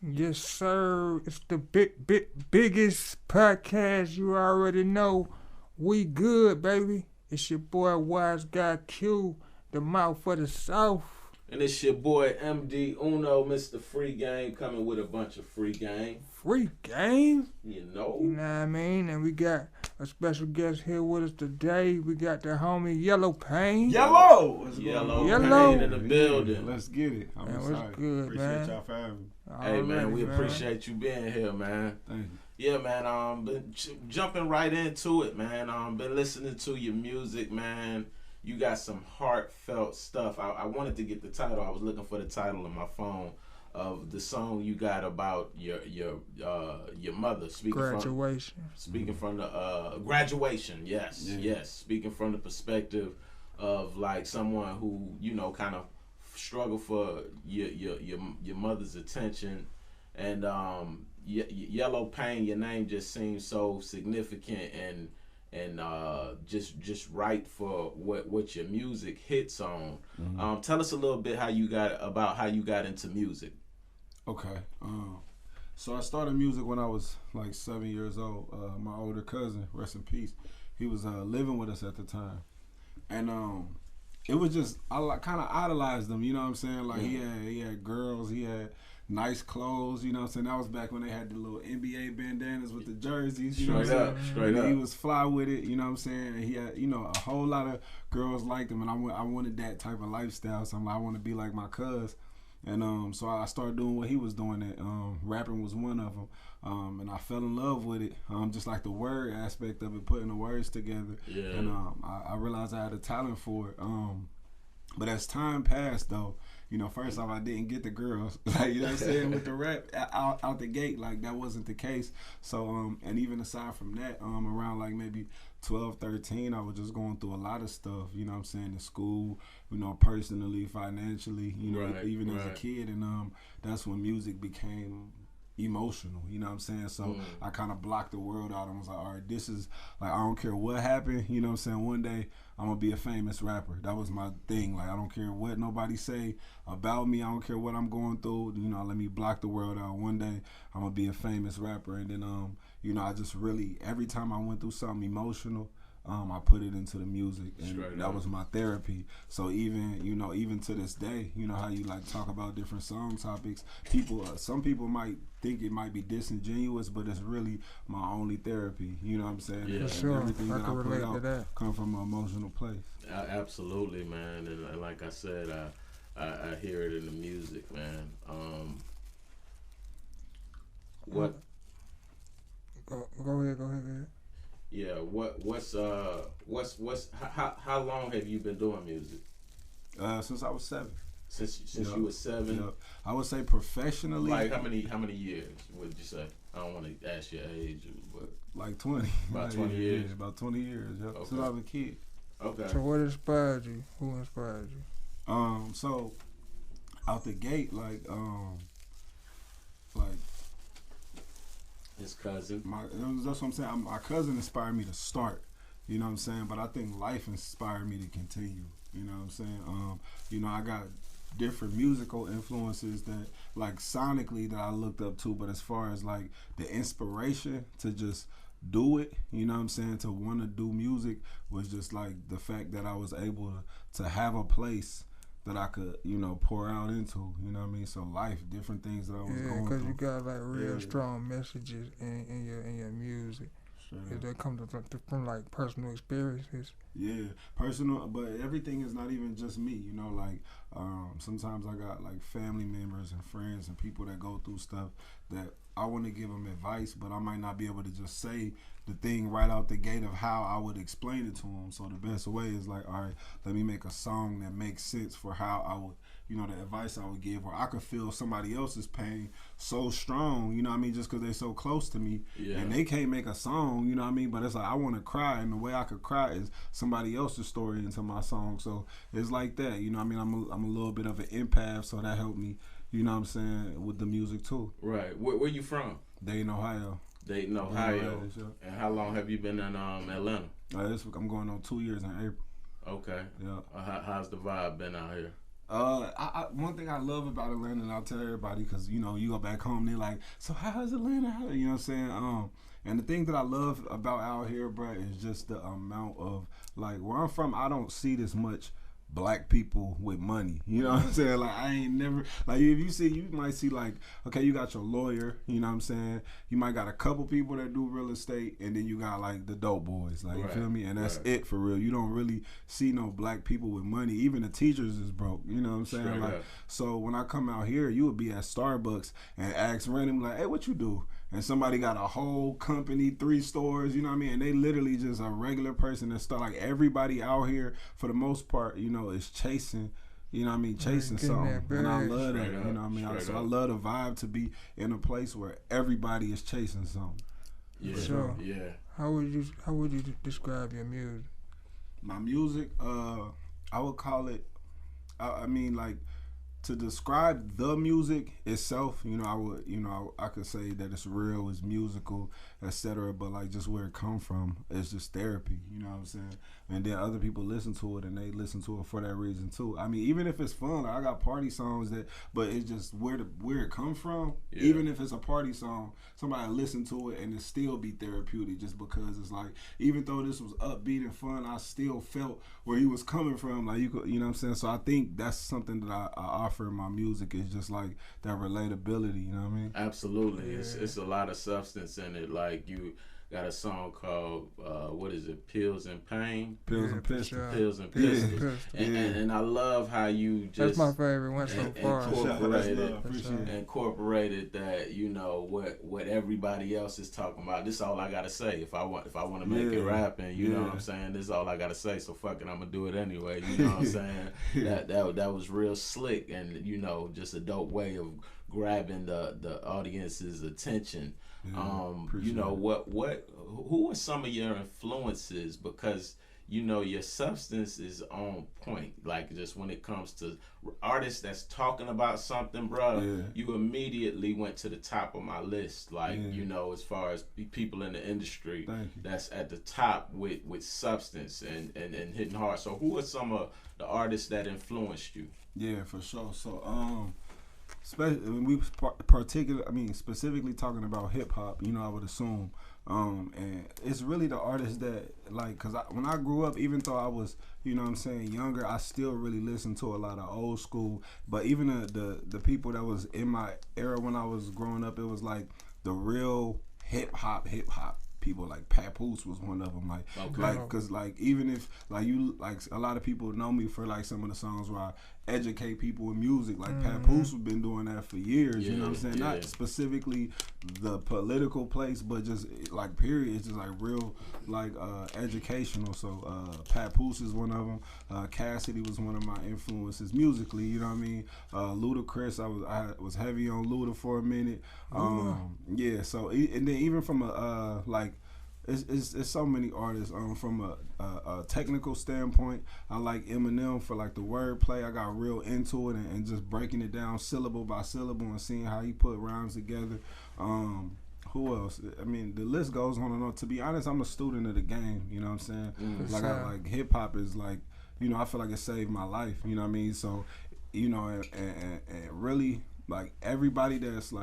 Yes, sir. It's the biggest podcast you already know. We good, baby. It's your boy Wise Guy Q, the mouth for the South. And it's your boy MD Uno, Mr. Free Game, coming with a bunch of free game. Free game? You know? You know what I mean? And we got a special guest here with us today. We got the homie Yellow Pain. Yellow Pain in the building. Let's get it. I'm Man, excited. what's good, Appreciate man? y'all for having me. Hey, man, Already, we appreciate you being here, man. Thank you. Yeah, man, been jumping right into it, man. Been listening to your music, man. You got some heartfelt stuff. I wanted to get the title. I was looking for the title on my phone of the song you got about your mother. Speaking from the graduation. Yes, Yeah. yes. Speaking from the perspective of like someone who kind of struggle for your mother's attention, and Yellow Pain. Your name just seems so significant and just right for what your music hits on. Mm-hmm. Tell us a little bit how you got into music. Okay. So I started music when I was like 7 years old. My older cousin, rest in peace, he was living with us at the time, and it was just I kind of idolized him. You know what I'm saying? Like he had girls, he had nice clothes, you know what I'm saying? That was back when they had the little NBA bandanas with the jerseys, you know what I'm saying? Straight up. He was fly with it, you know what I'm saying? And he had, a whole lot of girls liked him, and I wanted that type of lifestyle, so I'm like, I want to be like my cuz. And so I started doing what he was doing, and rapping was one of them. And I fell in love with it, just like the word aspect of it, putting the words together. Yeah. And I realized I had a talent for it. But as time passed, though, first off, I didn't get the girls, like, you know what I'm saying, with the rap out the gate, like, that wasn't the case. So, and even aside from that, around, like, maybe 12, 13, I was just going through a lot of stuff, you know what I'm saying, in school, personally, financially, even as a kid, and that's when music became emotional, you know what I'm saying? So I kind of blocked the world out and was like, all right, this is, like, I don't care what happened, you know what I'm saying? One day I'm gonna be a famous rapper. That was my thing. Like, I don't care what nobody say about me. I don't care what I'm going through. Let me block the world out. One day I'm gonna be a famous rapper. And then I just really, every time I went through something emotional, I put it into the music, and that was my therapy. So even to this day, how you like talk about different song topics. Some people might think it might be disingenuous, but it's really my only therapy. You know what I'm saying? Yeah, and sure. everything I that can I put relate to out that. come from an emotional place. Absolutely, man. And like I said, I hear it in the music, man. What? Go ahead. Yeah, how long have you been doing music? Since I was 7. Since you were 7? Yep. I would say professionally. Like how many years would you say? I don't want to ask your age, but like 20. About 20 years. Yeah, about 20 years. Yep. Okay. Since I was a kid. Okay. So what inspired you? Who inspired you? So out the gate, like his cousin. That's what I'm saying. My cousin inspired me to start. You know what I'm saying? But I think life inspired me to continue. You know what I'm saying? I got different musical influences that, like, sonically that I looked up to, but as far as like the inspiration to just do it, you know what I'm saying, to want to do music was just like the fact that I was able to have a place that I could, pour out into, you know what I mean? So life, different things that I was going through. Yeah, because you got like real strong messages in your music. Sure. That comes from like personal experiences. Yeah, personal, but everything is not even just me, like sometimes I got like family members and friends and people that go through stuff that I want to give them advice, but I might not be able to just say the thing right out the gate of how I would explain it to them. So the best way is like, all right, let me make a song that makes sense for how I would, the advice I would give, or I could feel somebody else's pain so strong, just because they're so close to me, and they can't make a song, but it's like, I want to cry, and the way I could cry is somebody else's story into my song. So it's like that, I'm a little bit of an empath, so that helped me, with the music too. Right. Where you from? Dayton, Ohio. Dayton, Ohio. And how long have you been in Atlanta? I'm going on 2 years in April. Okay. Yeah. How's the vibe been out here? One thing I love about Atlanta, and I'll tell everybody, because you know you go back home, they're like, so how's Atlanta? You know what I'm saying? And the thing that I love about out here, bro, is just the amount of, like, where I'm from, I don't see this much black people with money. You know what I'm saying? Like, I ain't never, like, if you see, you might see, like, okay, you got your lawyer, you know what I'm saying? You might got a couple people that do real estate, and then you got, like, the dope boys, like, you feel me? And that's it for real. You don't really see no black people with money. Even the teachers is broke, you know what I'm saying? Like, so when I come out here, you would be at Starbucks and ask random, like, hey, what you do? And somebody got a whole company, 3 stores, you know what I mean? And they literally just a regular person that start, like, everybody out here, for the most part, you know, is chasing, you know what I mean, chasing something. And I love that, you know what I mean? So I love the vibe to be in a place where everybody is chasing something. Yeah, sure. Yeah. How would you describe your music? My music, I would call it, I mean, like, to describe the music itself, you know, I would, you know, I could say that it's real, it's musical, etc. But like just where it come from, it's just therapy. You know what I'm saying? And then other people listen to it, and they listen to it for that reason too. I mean, even if it's fun, like I got party songs that, but it's just where it come from. Yeah. Even if it's a party song, somebody listen to it and it still be therapeutic, just because it's like, even though this was upbeat and fun, I still felt where he was coming from. Like you could, you know what I'm saying? So I think that's something that I offer in my music, is just like that relatability. You know what I mean? Absolutely. Yeah. It's a lot of substance in it. Like you got a song called what is it? Pills and Pain. Pills and Pistols. Sure. Pills and Pistols. And I love how you just, that's my favorite one so far. Incorporated that, you know, what everybody else is talking about. This is all I gotta say. If I want to make it rapping, you know what I'm saying? This is all I gotta say. So fuck it, I'm gonna do it anyway. You know what I'm saying? That was real slick, and you know, just a dope way of grabbing the audience's attention. You know, who are some of your influences? Because you know your substance is on point. Like just when it comes to artists that's talking about something, bro, you immediately went to the top of my list. Like you know, as far as people in the industry that's at the top with substance and hitting hard. So who are some of the artists that influenced you? Yeah, for sure. So specifically talking about hip hop, you know, I would assume, and it's really the artists that, like, cause when I grew up, even though I was, you know what I'm saying, younger, I still really listened to a lot of old school. But even the people that was in my era when I was growing up, it was like the real hip hop people. Like Papoose was one of them. Cause like even if like you, like a lot of people know me for like some of the songs where I educate people with music. Like Papoose has been doing that for years. You know what I'm saying? Not specifically the political place, but just like period. It's just like real like educational. So Papoose is one of them. Cassidy was one of my influences musically. You know what I mean? Ludacris, I was heavy on Luda for a minute. Yeah. So and then even from a like. It's so many artists. From a technical standpoint, I like Eminem for like the wordplay. I got real into it and just breaking it down syllable by syllable and seeing how he put rhymes together. Who else? I mean, the list goes on and on. To be honest, I'm a student of the game. You know what I'm saying? Like hip hop is like, you know, I feel like it saved my life. You know what I mean? So, you know, and really like everybody that's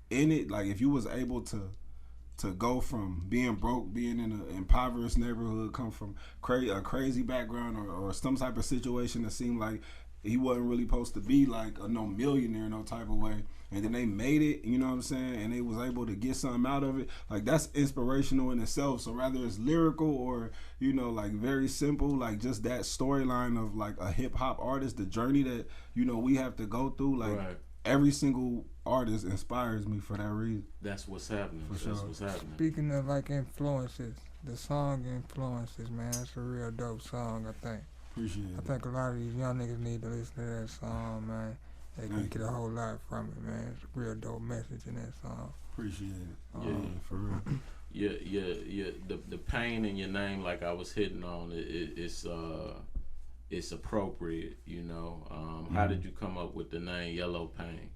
in it. Like if you was able to go from being broke, being in an impoverished neighborhood, come from a crazy background or some type of situation that seemed like he wasn't really supposed to be like no millionaire, no type of way, and then they made it, you know what I'm saying, and they was able to get something out of it, like that's inspirational in itself. So rather it's lyrical or, you know, like very simple, like just that storyline of like a hip hop artist, the journey that, you know, we have to go through, like every single artist inspires me for that reason. That's what's happening. That's what's happening. Speaking of like influences, the song influences, man, that's a real dope song, I think. Appreciate it. I think a lot of these young niggas need to listen to that song, man. They can get a whole lot from it, man. It's a real dope message in that song. Appreciate it. For real. The pain in your name, like I was hitting on, it's appropriate, you know. How did you come up with the name Yellow Pain?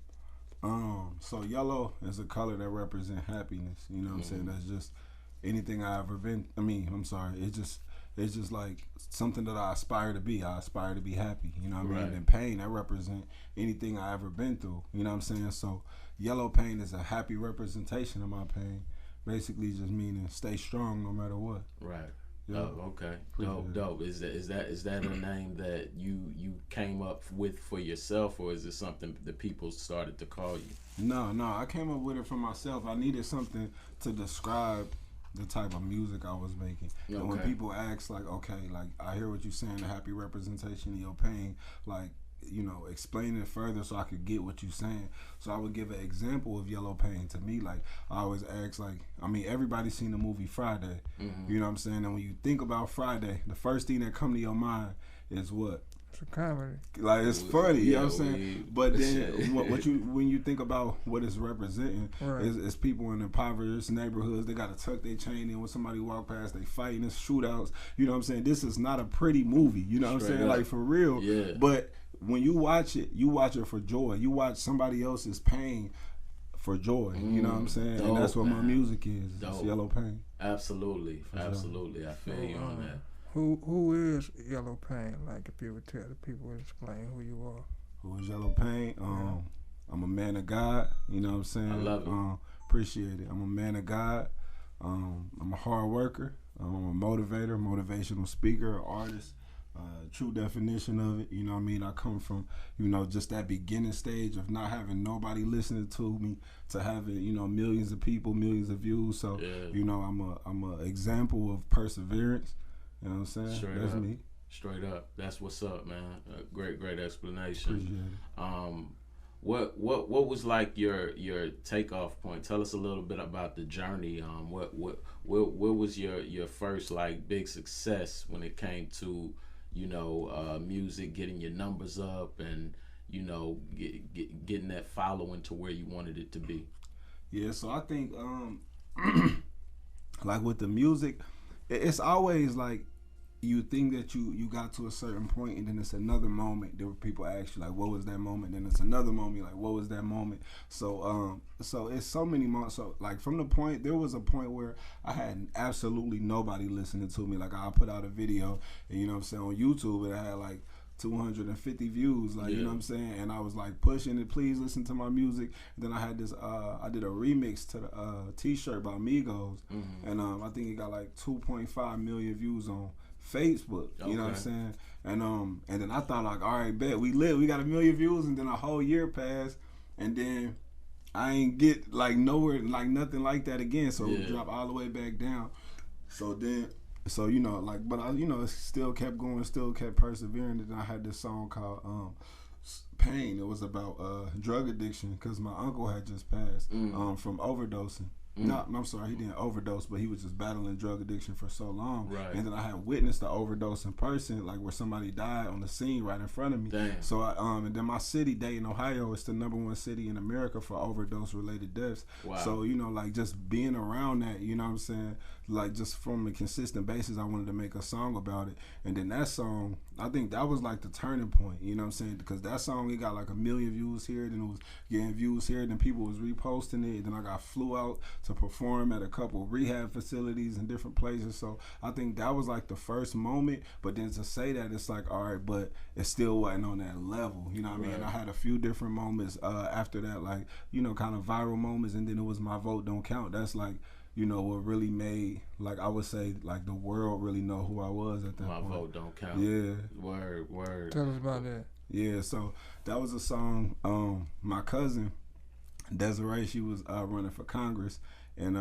So yellow is a color that represents happiness. You know what I'm saying? That's just anything I ever been. I mean, I'm sorry. It's just it's just like something that I aspire to be. I aspire to be happy. You know what I mean? Right. And pain, that represent anything I ever been through. You know what I'm saying? So yellow paint is a happy representation of my pain. Basically just meaning stay strong no matter what. Right. Yeah. Oh, okay. Dope. Is that a name that you came up with for yourself, or is it something that people started to call you? No, I came up with it for myself. I needed something to describe the type of music I was making. Okay. And when people ask, like, okay, like, I hear what you're saying, a happy representation of your pain, like, you know, explain it further so I could get what you're saying. So I would give an example of yellow pain. To me, like, I always ask, like, I mean, everybody's seen the movie Friday. Mm-hmm. You know what I'm saying? And when you think about Friday, the first thing that come to your mind is what? It's a comedy. Like, it's funny, you know what I'm saying? But then when you think about what it's representing, right, is people in impoverished neighborhoods. They got to tuck their chain in when somebody walk past. They fighting, it's shootouts. You know what I'm saying? This is not a pretty movie. You know what I'm saying? Up. Like, for real. Yeah. But when you watch it for joy. You watch somebody else's pain for joy. You know what I'm saying? Dope, and that's what my music is. It's yellow pain. Absolutely. Absolutely. I feel you on that. Who is Yellow Pain? Like, if you would tell the people, explain who you are. Who is Yellow Pain? I'm a man of God. You know what I'm saying? I love it. Appreciate it. I'm a man of God. I'm a hard worker. I'm a motivator, motivational speaker, artist. True definition of it. You know what I mean? I come from, you know, just that beginning stage of not having nobody listening to me to having, you know, millions of people, millions of views. So, you know, I'm a example of perseverance. You know what I'm saying? That's me. Straight up. That's what's up, man. Great explanation. Appreciate it. What was like your takeoff point? Tell us a little bit about the journey. What was your first like big success when it came to, you know, music, getting your numbers up, and, you know, getting that following to where you wanted it to be? Yeah, so I think like with the music, it's always like you think that you got to a certain point, and then it's another moment that people ask you, like, what was that moment? Then it's another moment, like, what was that moment? So so it's so many months. So like from the point, there was a point where I had absolutely nobody listening to me. Like, I put out a video, and, you know what I'm saying, on YouTube, and I had like 250 views, like, you know what I'm saying, and I was like pushing it, please listen to my music. And then I had this I did a remix to the t-shirt by Migos, and I think it got like 2.5 million views on Facebook. You know what I'm saying? And then I thought, like, all right, bet we lit, we got 1 million views. And then a whole year passed, and then I ain't get like nowhere, like nothing like that again. So it dropped all the way back down. So you know, like, but I, you know, it still kept going, still kept persevering. And then I had this song called Pain. It was about drug addiction, because my uncle had just passed from overdosing. No, I'm sorry, he didn't overdose, but he was just battling drug addiction for so long. Right. And then I had witnessed the overdose in person, like where somebody died on the scene right in front of me. Damn. So and then my city, Dayton, Ohio, is the #1 city in America for overdose related deaths. Wow. So, you know, like, just being around that, you know what I'm saying, like, just from a consistent basis, I wanted to make a song about it. And then that song, I think that was like the turning point, you know what I'm saying, because that song, it got like 1 million views here, then it was getting views here, then people was reposting it, then I got flew out to perform at a couple rehab facilities in different places. So I think that was like the first moment. But then to say that, it's like, all right, but it still wasn't on that level, you know what I mean? And I had a few different moments after that, like, you know, kind of viral moments, and then it was My Vote Don't Count. That's like, you know, what really made, like, I would say, like, the world really know who I was at that point. My Vote Don't Count. Yeah. Word. Tell us about that. Yeah, so that was a song. My cousin Desiree, she was running for Congress in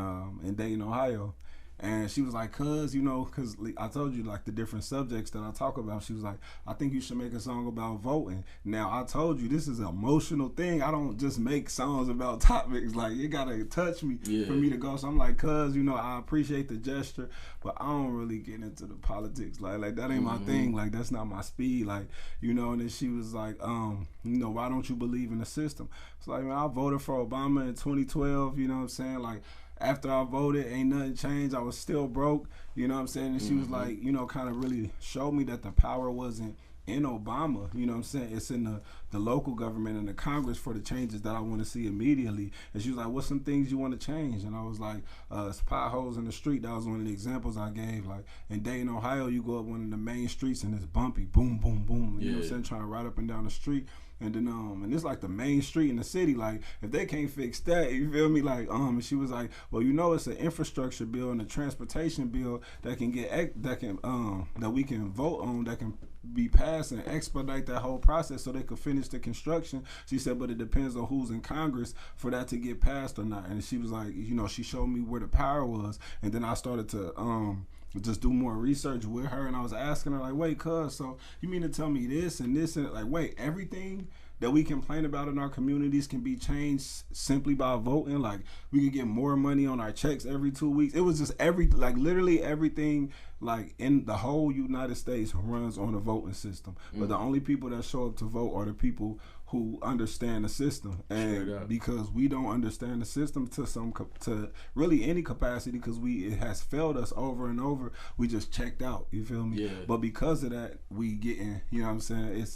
Dayton, Ohio. And she was like, cuz, you know, because I told you, like, the different subjects that I talk about. She was like, I think you should make a song about voting. Now, I told you, this is an emotional thing. I don't just make songs about topics. Like, it got to touch me for me to go. So I'm like, cuz, you know, I appreciate the gesture, but I don't really get into the politics. Like that ain't my thing. Like, that's not my speed. Like, you know, and then she was like, you know, why don't you believe in the system? It's like, man, I voted for Obama in 2012, you know what I'm saying? Like, after I voted, ain't nothing changed. I was still broke, you know what I'm saying? And she was like, you know, kind of really showed me that the power wasn't in Obama, you know what I'm saying? It's in the local government and the Congress for the changes that I want to see immediately. And she was like, what's some things you want to change? And I was like, it's potholes in the street. That was one of the examples I gave. Like in Dayton, Ohio, you go up one of the main streets and it's bumpy, boom, boom, boom. You know what I'm saying? Trying to ride up and down the street. And then and it's like the main street in the city. Like if they can't fix that, you feel me? Like and she was like, well, you know, it's an infrastructure bill and a transportation bill that we can vote on, that can be passed and expedite that whole process so they could finish the construction. She said, but it depends on who's in Congress for that to get passed or not. And she was like, you know, she showed me where the power was, and then I started to just do more research with her, and I was asking her like, wait, cuz, so you mean to tell me this and this and like, wait, everything that we complain about in our communities can be changed simply by voting? Like we could get more money on our checks every 2 weeks. It was just literally everything like in the whole United States runs on a voting system. But the only people that show up to vote are the people who understand the system, and because we don't understand the system to really any capacity, because it has failed us over and over, we just checked out. You feel me? Yeah. But because of that, we getting, you know what I'm saying,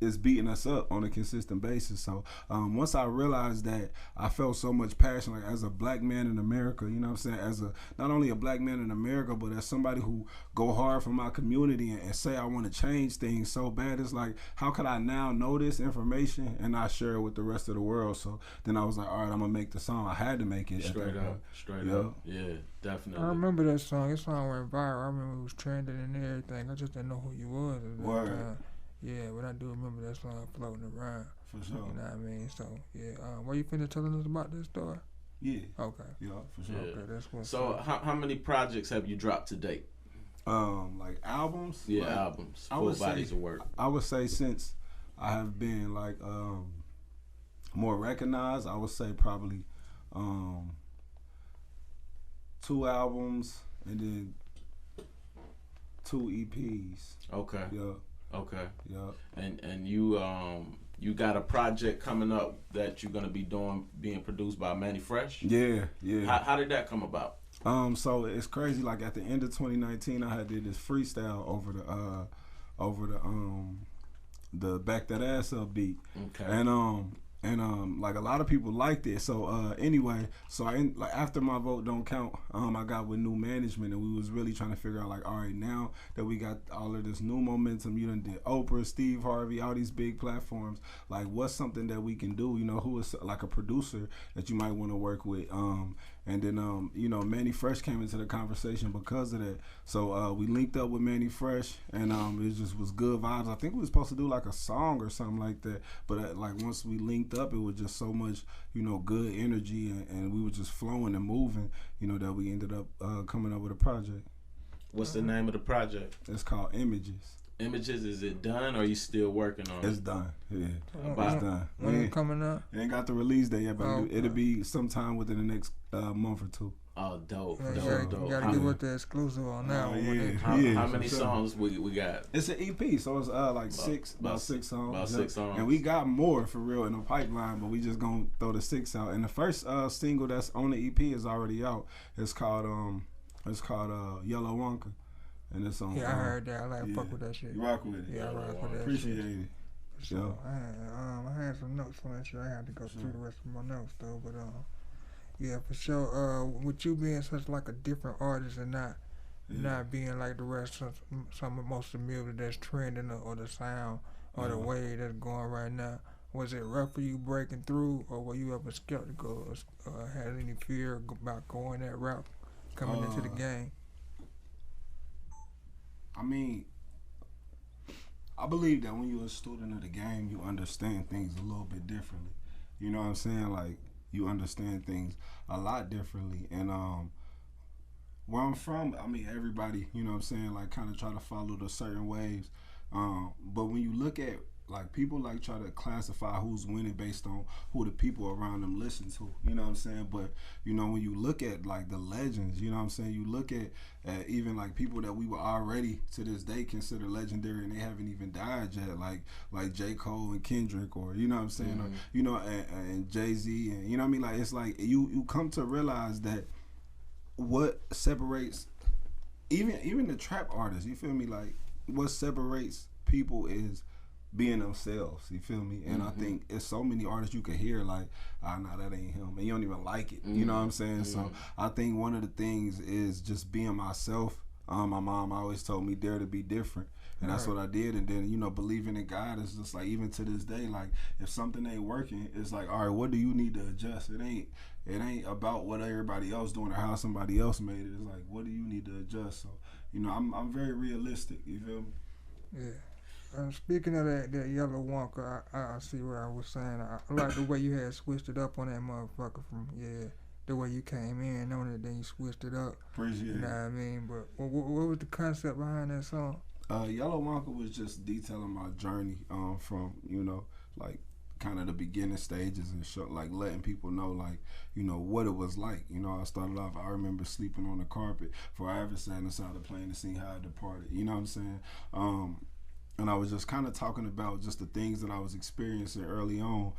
it's beating us up on a consistent basis. So once I realized that, I felt so much passion, like as a black man in America, you know what I'm saying, as not only a black man in America, but as somebody who go hard for my community and say I want to change things so bad. It's like, how could I now know this information and not share it with the rest of the world? So then I was like, all right, I'm gonna make the song. I had to make it straight up. Yeah, definitely. I remember that song. That song went viral. I remember it was trending and everything. I just didn't know who you was at that time. Yeah, but I do remember that song floating around. For sure. You know what I mean? So, yeah. Were you finna telling us about this story? Yeah. Okay. Yeah, for sure. Okay, that's what's So, how many projects have you dropped to date? Like albums? Yeah, like, albums. Full bodies of work. I would say since I have been like more recognized, I would say probably 2 albums and then 2 EPs. Okay. Yeah. Okay. Yeah. And you got a project coming up that you're gonna be being produced by Manny Fresh? Yeah. How did that come about? So it's crazy. Like at the end of 2019, I had did this freestyle over the Back That Ass Up beat. Okay. And like a lot of people liked it. So anyway, so like after my vote don't count, I got with new management, and we was really trying to figure out like, all right, now that we got all of this new momentum, you done did Oprah, Steve Harvey, all these big platforms, like what's something that we can do? You know, who is like a producer that you might want to work with? And then you know, Manny Fresh came into the conversation because of that. So we linked up with Manny Fresh, and it just was good vibes. I think we were supposed to do like a song or something like that, but like once we linked up, it was just so much, you know, good energy, and we were just flowing and moving, you know, that we ended up coming up with a project. What's the name of the project? It's called Images. Images, is it done or are you still working on it? It's done. Yeah, It's done. When it coming up? Ain't got the release date yet, but it'll be sometime within the next month or 2. Oh, dope. You gotta get with the exclusive on that one. How many songs we got? It's an EP, so it's like about 6 songs. About 6 songs. And we got more for real in the pipeline, but we just gonna throw the 6 out. And the first single that's on the EP is already out. It's called Yellow Wonka. And it's on. Yeah, I heard that. I like fuck with that shit. You rock with it. Yeah, I rock with that. Appreciate shit. it. So I had some notes on that shit. I had to go through the rest of my notes though, but yeah, for sure. With you being such like a different artist and not being like the rest of most of the music that's trending or the sound or the way that's going right now, was it rough for you breaking through, or were you ever skeptical or had any fear about going that route coming into the game? I mean, I believe that when you're a student of the game, you understand things a little bit differently. You know what I'm saying? Like, you understand things a lot differently. And where I'm from, I mean, everybody, you know what I'm saying, like kind of try to follow the certain waves. But when you look at, like, people like try to classify who's winning based on who the people around them listen to, you know what I'm saying? But, you know, when you look at, like, the legends, you know what I'm saying, you look at even, like, people that we were already, to this day, consider legendary and they haven't even died yet, like J. Cole and Kendrick, or, you know what I'm saying, or, you know, and Jay-Z, and, you know what I mean? Like, it's like, you come to realize that what separates, even the trap artists, you feel me, like, what separates people is being themselves. You feel me? And I think it's so many artists you could hear like, nah, that ain't him, and you don't even like it. You know what I'm saying? So I think one of the things is just being myself. My mom always told me dare to be different, and that's what I did. And then, you know, believing in God is just like, even to this day, like if something ain't working, it's like, all right, what do you need to adjust? It ain't about what everybody else doing or how somebody else made it. It's like, what do you need to adjust? So, you know, I'm very realistic. You feel me? Yeah. Speaking of that yellow Wonka, I see what I was saying. I like the way you had switched it up on that motherfucker from, the way you came in on it, then you switched it up. Appreciate it. You know what I mean? But what was the concept behind that song? Yellow Wonka was just detailing my journey from, you know, like kind of the beginning stages and show, like letting people know, like, you know, what it was like. You know, I started off, I remember sleeping on the carpet before I ever sat inside the plane and seen how I departed. You know what I'm saying? And I was just kind of talking about just the things that I was experiencing early on,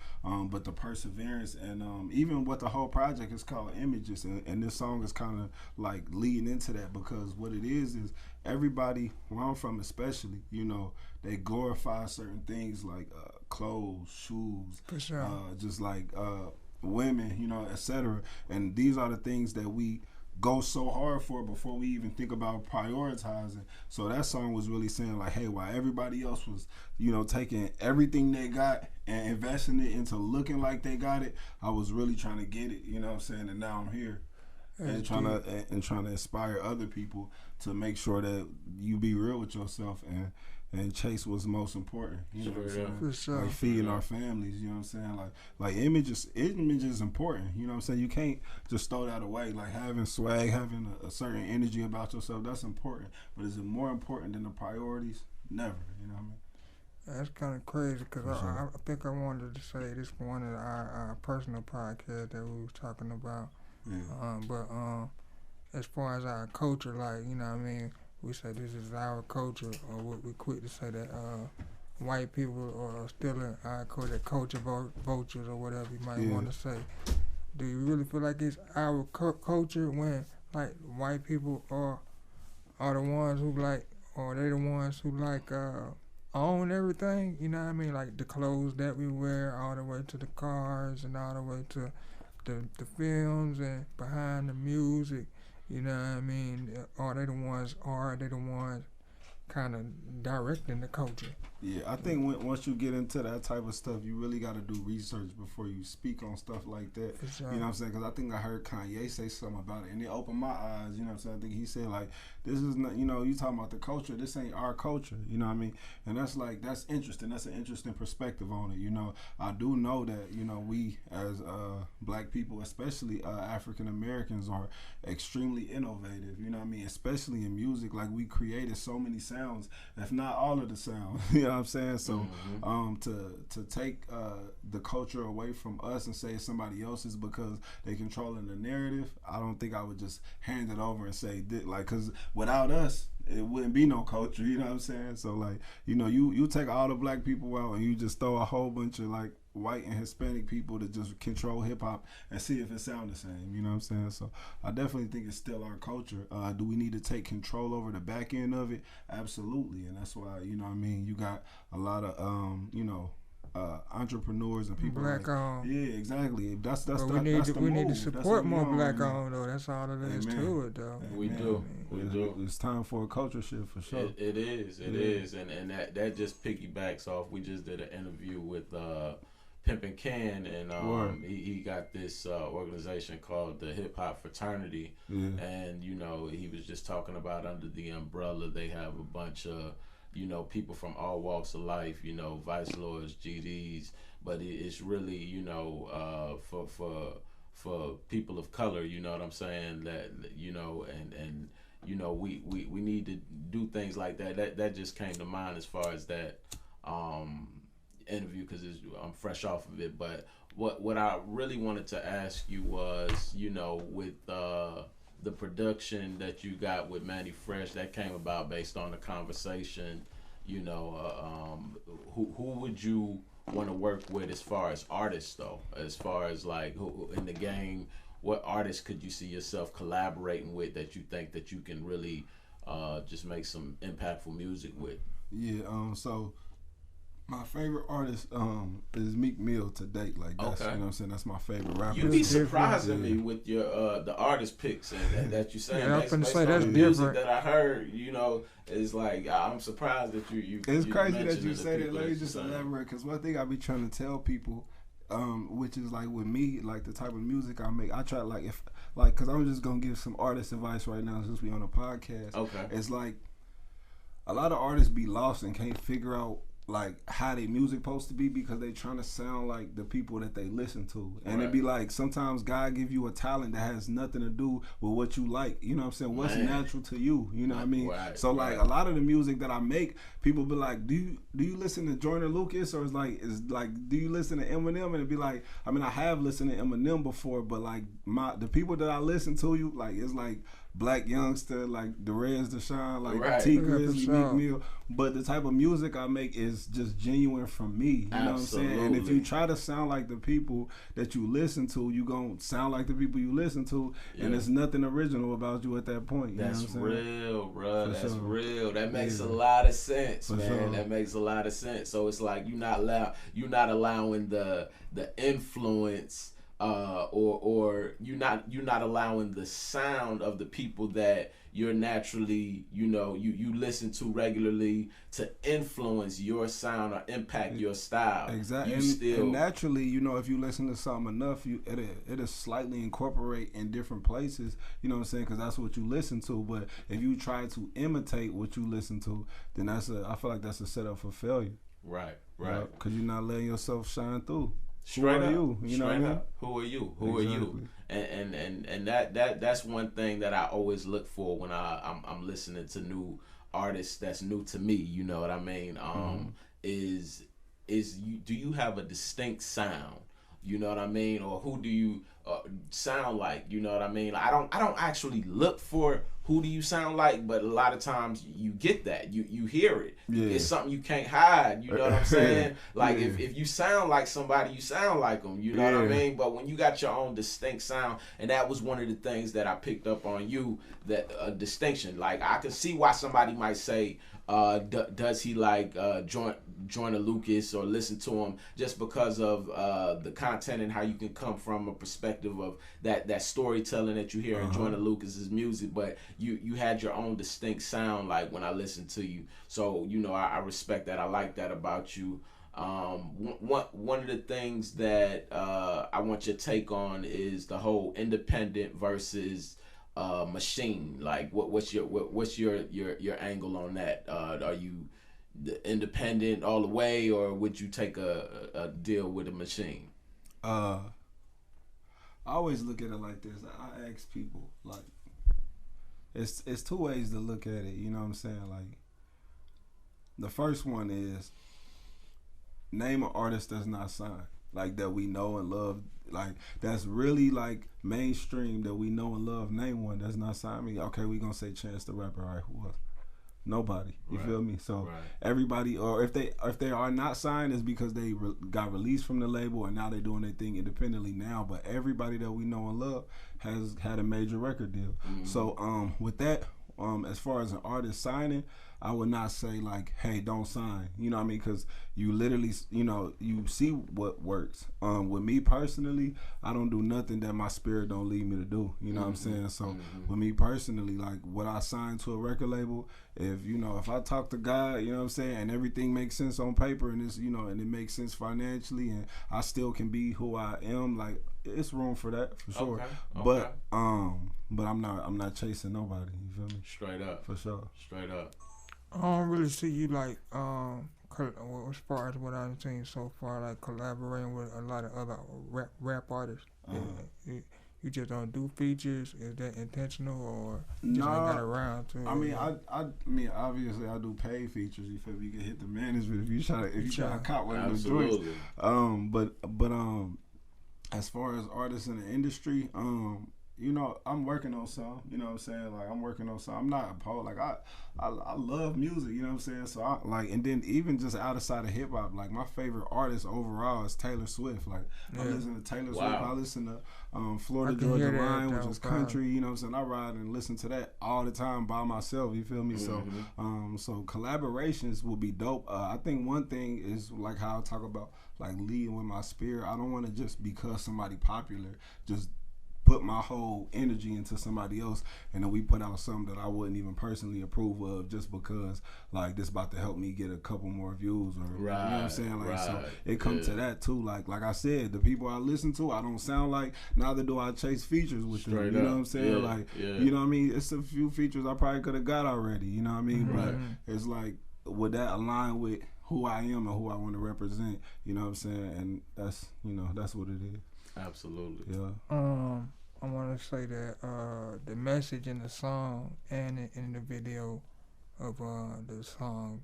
but the perseverance and even what the whole project is called, Images, and this song is kind of like leading into that, because what it is everybody, where I'm from especially, you know, they glorify certain things like clothes, shoes, For sure. just like women, you know, etc. And these are the things that we go so hard for before we even think about prioritizing. So that song was really saying like, hey, while everybody else was, you know, taking everything they got and investing it into looking like they got it, I was really trying to get it, you know what I'm saying? And now I'm here. And trying to inspire other people to make sure that you be real with yourself and chase what's most important. You know what I'm saying? For sure. Like feeding our families, you know what I'm saying? Like image is important. You know what I'm saying? You can't just throw that away. Like having swag, having a certain energy about yourself, that's important. But is it more important than the priorities? Never. You know what I mean? That's kind of crazy, because I think I wanted to say this for one of our personal podcasts that we was talking about. Yeah. But as far as our culture, like, you know what I mean, we say this is our culture, or we quick to say that white people are stealing our culture vultures, or whatever you might want to say. Do you really feel like it's our culture when, like, white people are the ones who like, or they the ones who like own everything? You know what I mean? Like the clothes that we wear, all the way to the cars, and all the way to the films and behind the music, you know what I mean? Are they the ones kind of directing the culture? Yeah, I think once you get into that type of stuff, you really got to do research before you speak on stuff like that. For sure. You know what I'm saying? Because I think I heard Kanye say something about it, and it opened my eyes. You know what I'm saying? I think he said, like, this is not, you know, you talking about the culture. This ain't our culture. You know what I mean? And that's interesting. That's an interesting perspective on it. You know, I do know that, you know, we as black people, especially African Americans, are extremely innovative. You know what I mean? Especially in music. Like, we created so many sounds, if not all of the sounds. You know what I'm saying? So to take the culture away from us and say it's somebody else's because they controlling the narrative, I don't think I would just hand it over and say, like, because without us, it wouldn't be no culture. You know what I'm saying? So, like, you know, you take all the black people out and you just throw a whole bunch of, like, white and Hispanic people to just control hip-hop and see if it sounds the same. You know what I'm saying? So I definitely think it's still our culture. Do we need to take control over the back end of it? Absolutely. And that's why, you know what I mean, you got a lot of you know, entrepreneurs and people black owned. Yeah, exactly. That's but the we need that's to we need to support more black owned. though. That's all it is to it though. We do. It's time for a culture shift for sure. It is, and that just piggybacks off. We just did an interview with Pimpin' Ken, and he got this organization called the Hip Hop Fraternity, and, you know, he was just talking about under the umbrella they have a bunch of, you know, people from all walks of life, you know, vice lords, GDs, but it's really, you know, for people of color, you know what I'm saying, that, you know, and you know, we need to do things like that. That just came to mind as far as that interview, because I'm fresh off of it. But what I really wanted to ask you was, you know, with the production that you got with Manny Fresh, that came about based on the conversation, you know, who would you want to work with as far as artists, though, as far as, like, who in the game, what artists could you see yourself collaborating with that you think that you can really just make some impactful music with? Yeah. So my favorite artist is Meek Mill to date. Like that's you know what I'm saying. That's my favorite rapper. You be surprising me with your the artist picks and that you saying. Yeah, I'm finna say that's the music different. that I heard, is like I'm surprised that you. It's you crazy that mentioning you the say that. people Let me you just saying. elaborate, because one thing I be trying to tell people, which is like with me, like the type of music I make, I try like because I'm just gonna give some artist advice right now since we on a podcast. Okay. It's like a lot of artists be lost and can't figure out like how their music supposed to be because they trying to sound like the people that they listen to, and Right. it be like sometimes God give you a talent that has nothing to do with what you like. You know what I'm saying? What's Man. natural to you? You know what I mean? Right, So like right. a lot of the music that I make, people be like, do you listen to Joyner Lucas, or is like do you listen to Eminem? And it'd be like, I mean, I have listened to Eminem before, but like the people that I listen to, you like it's like Black Youngster, like Derez Deshaun, like Right. T Yeah, for Grizzly, sure. Meek Mill. But the type of music I make is just genuine from me. You know what I'm saying? And if Absolutely. you try to sound like the people that you listen to, you gonna sound like the people you listen to, and Yeah. there's nothing original about you at that point. You That's know what I'm saying? real, bro. For That's sure. real. That makes Yeah. a lot of sense, For man. sure. That makes a lot of sense. So it's like you're not allowing the influence, or you're not allowing the sound of the people that you're naturally, you listen to regularly to influence your sound or impact your style. Exactly. You And naturally, if you listen to something enough, it'll slightly incorporate in different places. You know what I'm saying? Because that's what you listen to. But if you try to imitate what you listen to, then I feel like that's a setup for failure. right. Because you're not letting yourself shine through. Straight Who are up. you? You know what I mean? Who are you? Who are you? And that's one thing that I always look for when I'm listening to new artists that's new to me. You know what I mean? Is do you have a distinct sound? You know what I mean? Or who do you sound like? You know what I mean? I don't actually look for who do you sound like, but a lot of times you get that. You hear it. Yeah. It's something you can't hide. You know what I'm saying? Like Yeah. if you sound like somebody, you sound like them. You know what I Yeah. mean? But when you got your own distinct sound, and that was one of the things that I picked up on you, that distinction. Like I can see why somebody might say, does he like Joyner Lucas, or listen to him just because of the content and how you can come from a perspective of that storytelling that you hear in Joyner Lucas's music, but you had your own distinct sound like when I listened to you. So I respect that. I like that about you. One of the things that I want your take on is the whole independent versus machine. Like what's your angle on that? Are you the independent all the way, or would you take a deal with a machine? I always look at it like this. I ask people, like, it's two ways to look at it. You know what I'm saying? Like, the first one is name an artist that's not signed, like that we know and love, like that's really like mainstream that we know and love. Name one that's not signed. Me, okay, we gonna say Chance the Rapper. All right, who else? Nobody. You Right. feel me? So Right. everybody, or if they are not signed, it's because they got released from the label and now they're doing their thing independently now. But everybody that we know and love has had a major record deal. Mm-hmm. So with that, as far as an artist signing, I would not say like, hey, don't sign. You know what I mean? Because you literally, you see what works. With me personally, I don't do nothing that my spirit don't lead me to do. You know what I'm saying? So with me personally, like what I sign to a record label, if I talk to God, you know what I'm saying, and everything makes sense on paper, and it's and it makes sense financially, and I still can be who I am, like it's room for that for sure. Okay. But I'm not chasing nobody. You feel me? Straight up. For sure. Straight up. I don't really see you like as far as what I've seen so far, like collaborating with a lot of other rap artists. You just don't do features. Is that intentional, or you just ain't got around to it? I mean, obviously I do paid features. You feel me? You can hit the management if you try to cop one of those joints. But as far as artists in the industry, you know, I'm working on some. You know what I'm saying? Like I'm working on some. I'm not a poet. Like I love music. You know what I'm saying? So I like, and then even just outside of hip hop, like my favorite artist overall is Taylor Swift. Like I listen to Taylor Swift. I listen to Florida Georgia Line, which is country. You know what I'm saying? I ride and listen to that all the time by myself. You feel me? So collaborations will be dope. I think one thing is like how I talk about like leading with my spirit. I don't want to just because somebody popular just put my whole energy into somebody else, and then we put out something that I wouldn't even personally approve of just because like this about to help me get a couple more views, or you know what I'm saying? Like so it comes to that too. Like I said, the people I listen to, I don't sound like, neither do I chase features with them. You know what I'm saying? You know what I mean? It's a few features I probably could have got already. You know what I mean? But it's like, would that align with who I am and who I want to represent? You know what I'm saying? And that's, you know, that's what it is. Absolutely. Yeah. I want to say that the message in the song and in the video of the song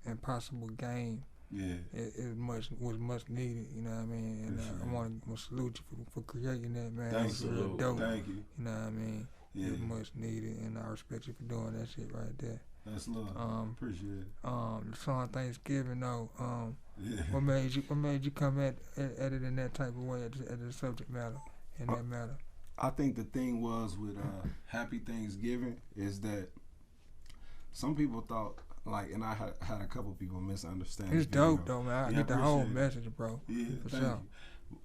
"Impossible Game" was much needed. You know what I mean? And I want to salute you for creating that, man. Thank you. Real dope. Thank you. You know what I mean? Yeah. It's much needed, and I respect you for doing that shit right there. That's love. Appreciate it. The song Thanksgiving though. What made you come at it in that type of way at the subject matter in that matter? I think the thing was with Happy Thanksgiving is that some people thought, like, and I had a couple people misunderstand. It's dope though, man. I get the whole message, bro. Yeah, thank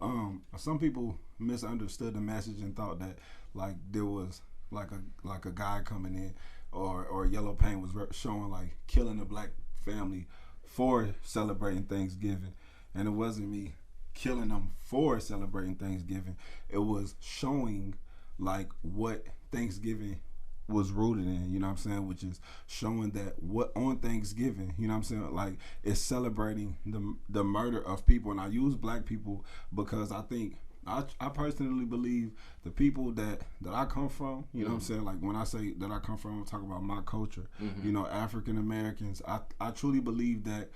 you. Some people misunderstood the message and thought that like there was like a guy coming in or Yellow Paint was showing like killing a black family for celebrating Thanksgiving, and it wasn't me killing them for celebrating Thanksgiving. It was showing like what Thanksgiving was rooted in, you know what I'm saying, which is showing that what on Thanksgiving, you know what I'm saying, like it's celebrating the murder of people. And I use black people because I think I personally believe the people that I come from, you know what I'm saying, like when I say that I come from, I'm talking about my culture, you know, African Americans. I truly believe that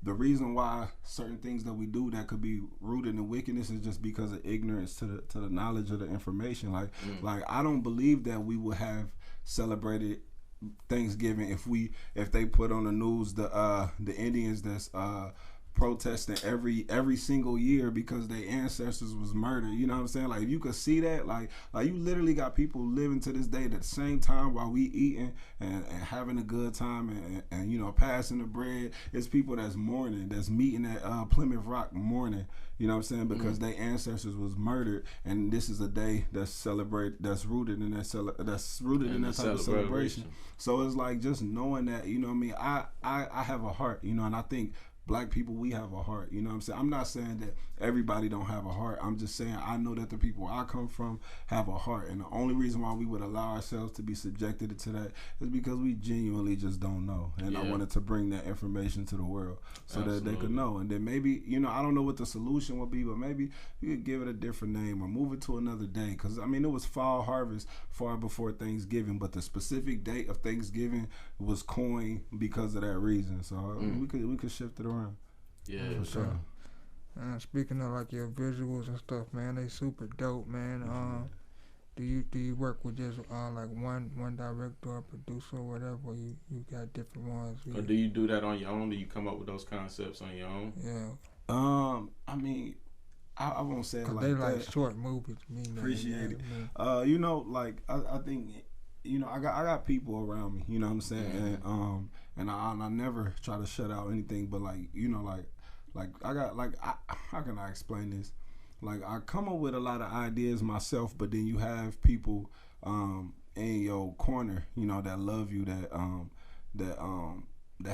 the reason why certain things that we do that could be rooted in wickedness is just because of ignorance to the knowledge of the information. Like I don't believe that we would have celebrated Thanksgiving if they put on the news the Indians that's protesting every single year because their ancestors was murdered. You know what I'm saying? Like if you could see that, like you literally got people living to this day at the same time while we eating and having a good time and you know passing the bread. It's people that's mourning, that's meeting at Plymouth Rock mourning. You know what I'm saying? Because their ancestors was murdered, and this is a day that's rooted in that type of celebration. So it's like just knowing that, you know what I mean, I have a heart, you know, and I think black people, we have a heart, you know what I'm saying? I'm not saying that everybody don't have a heart. I'm just saying I know that the people I come from have a heart, and the only reason why we would allow ourselves to be subjected to that is because we genuinely just don't know. And I wanted to bring that information to the world so that they could know. And then maybe, you know, I don't know what the solution would be, but maybe we could give it a different name or move it to another day. Because, I mean, it was fall harvest far before Thanksgiving, but the specific date of Thanksgiving was coined because of that reason. So we could shift it around. Yeah, for sure. Speaking of like your visuals and stuff, man, they super dope, man. Do you work with just like one director or producer or whatever, or you got different ones? Or do you do that on your own? Do you come up with those concepts on your own? Yeah. I mean, I won't say it like they that. like short movies to me, man. Appreciate it. You know, like I think, you know, I got people around me, you know what I'm saying? And I never try to shut out anything, but like, you know, like I got how can I explain this? Like I come up with a lot of ideas myself, but then you have people in your corner, you know, that love you, that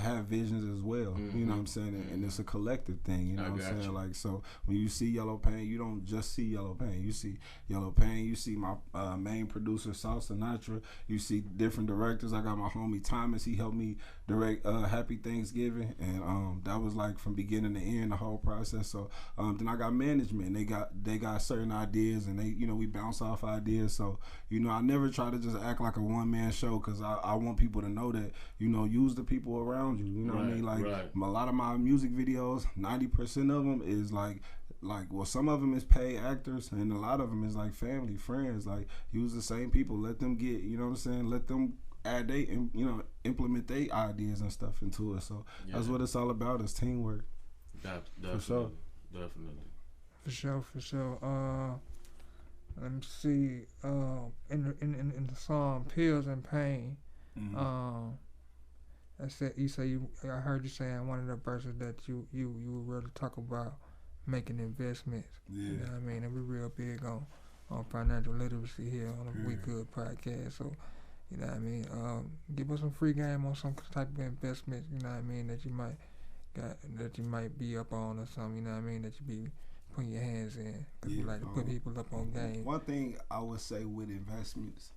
have visions as well. You know what I'm saying? And it's a collective thing, you know what I'm saying? Like, so when you see Yellow Paint, you don't just see Yellow Paint. You see Yellow Paint, you see my main producer, South Sinatra. You see different directors. I got my homie Thomas. He helped me direct Happy Thanksgiving. And that was like from beginning to end, the whole process. So then I got management. They got certain ideas, and they, you know, we bounce off ideas. So, you know, I never try to just act like a one-man show, because I want people to know that, you know, use the people around you. You know what I mean? Like a lot of my music videos, 90% of them is like like, well, some of them is paid actors, and a lot of them is like family, friends. Like, use the same people. Let them get, you know what I'm saying? Let them add implement their ideas and stuff into it. So that's what it's all about, is teamwork. Definitely. For sure. Definitely. For sure. Let me see. In the song "Pills and Pain," I said I heard you saying one of the verses that you would really talk about making investments. Yeah. You know what I mean? And we're real big on financial literacy here on the We Guud podcast. So, you know what I mean? Give us some free game on some type of investments, you know what I mean, that you might be up on or something, you know what I mean, that you be putting your hands in. Because we like to put people up on game. One thing I would say with investments,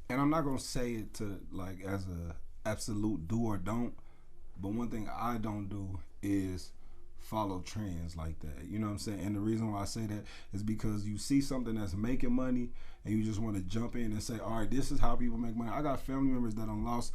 and I'm not going to say it to like as a absolute do or don't, but one thing I don't do is follow trends like that. You know what I'm saying? And the reason why I say that is because you see something that's making money and you just want to jump in and say, all right, this is how people make money. I got family members that done lost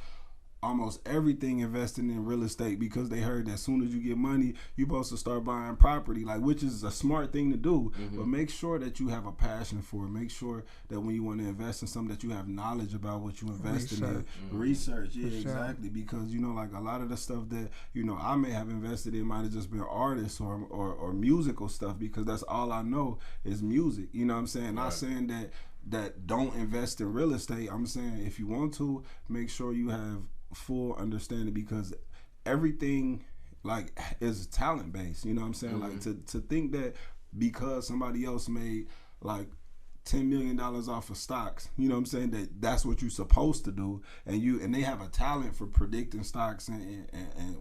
almost everything investing in real estate because they heard that as soon as you get money, you're supposed to start buying property, like, which is a smart thing to do. But make sure that you have a passion for it. Make sure that when you want to invest in something that you have knowledge about what you invested in. Research, yeah, exactly. Because, you know, like a lot of the stuff that, you know, I may have invested in might have just been artists or musical stuff, because that's all I know is music. You know what I'm saying? Right. Not saying that don't invest in real estate. I'm saying if you want to, make sure you have full understanding, because everything like is talent based. You know what I'm saying? Like to think that because somebody else made like $10 million off of stocks, you know what I'm saying, that's what you're supposed to do, and they have a talent for predicting stocks and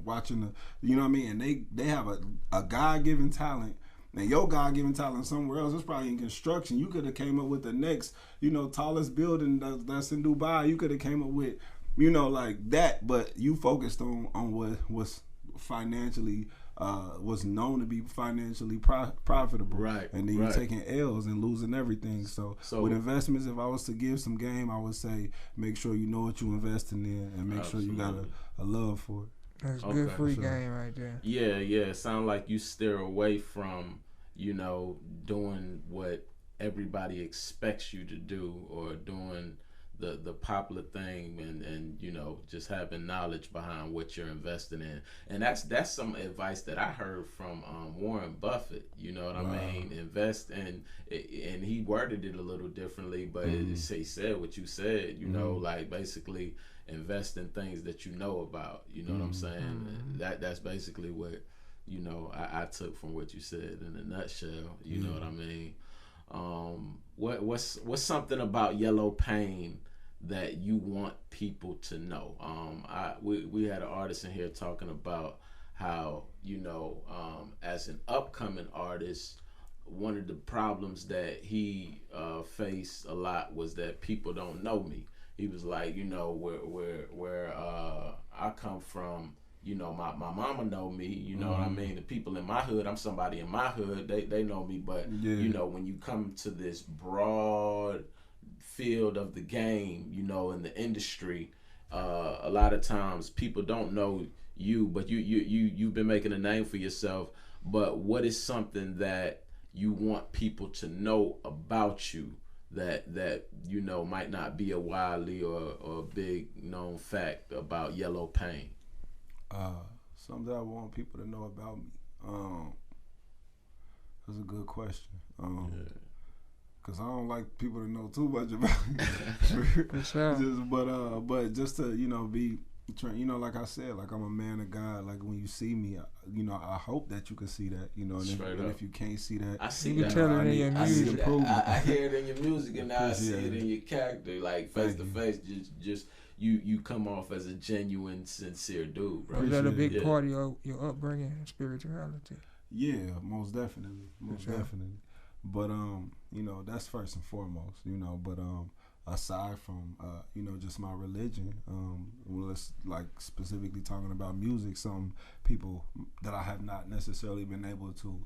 watching the, you know what I mean, and they have a God-given talent. And your God-given talent somewhere else, it's probably in construction. You could have came up with the next, you know, tallest building that's in Dubai. You could have came up with, you know, like that, but you focused on what was financially, was known to be financially profitable. Right. And then you're taking L's and losing everything. So with investments, if I was to give some game, I would say make sure you know what you're investing in and make sure you got a love for it. That's good free game right there. Yeah. It sounds like you steer away from, you know, doing what everybody expects you to do, or doing the popular thing, and you know, just having knowledge behind what you're investing in. And that's some advice that I heard from Warren Buffett. You know what I mean? Invest in, and he worded it a little differently, but he said what you said. You know, like basically invest in things that you know about. You know what I'm saying? That's basically what, you know, I took from what you said in a nutshell. You know what I mean? What's something about Yellow Pain that you want people to know? We had an artist in here talking about how, you know, as an upcoming artist, one of the problems that he faced a lot was that people don't know me. He was like, you know, where I come from, you know, my mama know me, you know what I mean? The people in my hood, I'm somebody in my hood, they know me, but you know, when you come to this broad field of the game, you know, in the industry, a lot of times people don't know you, but you've been making a name for yourself. But what is something that you want people to know about you that you know might not be a widely or big known fact about Yellow Pain? Something I want people to know about me. That's a good question. Cause I don't like people to know too much about me. For sure. But just to, you know, be, you know, like I said, like I'm a man of God. Like when you see me, you know, I hope that you can see that, you know, and if you can't see that, I see you that. Tell it in your music. I hear it in your music, and now I see it in your character, like face to face. Just you come off as a genuine, sincere dude, bro. Was that a big part of your upbringing and spirituality? Yeah, most definitely. Definitely. But you know, that's first and foremost, you know, but aside from you know, just my religion, let's like specifically talking about music, some people that I have not necessarily been able to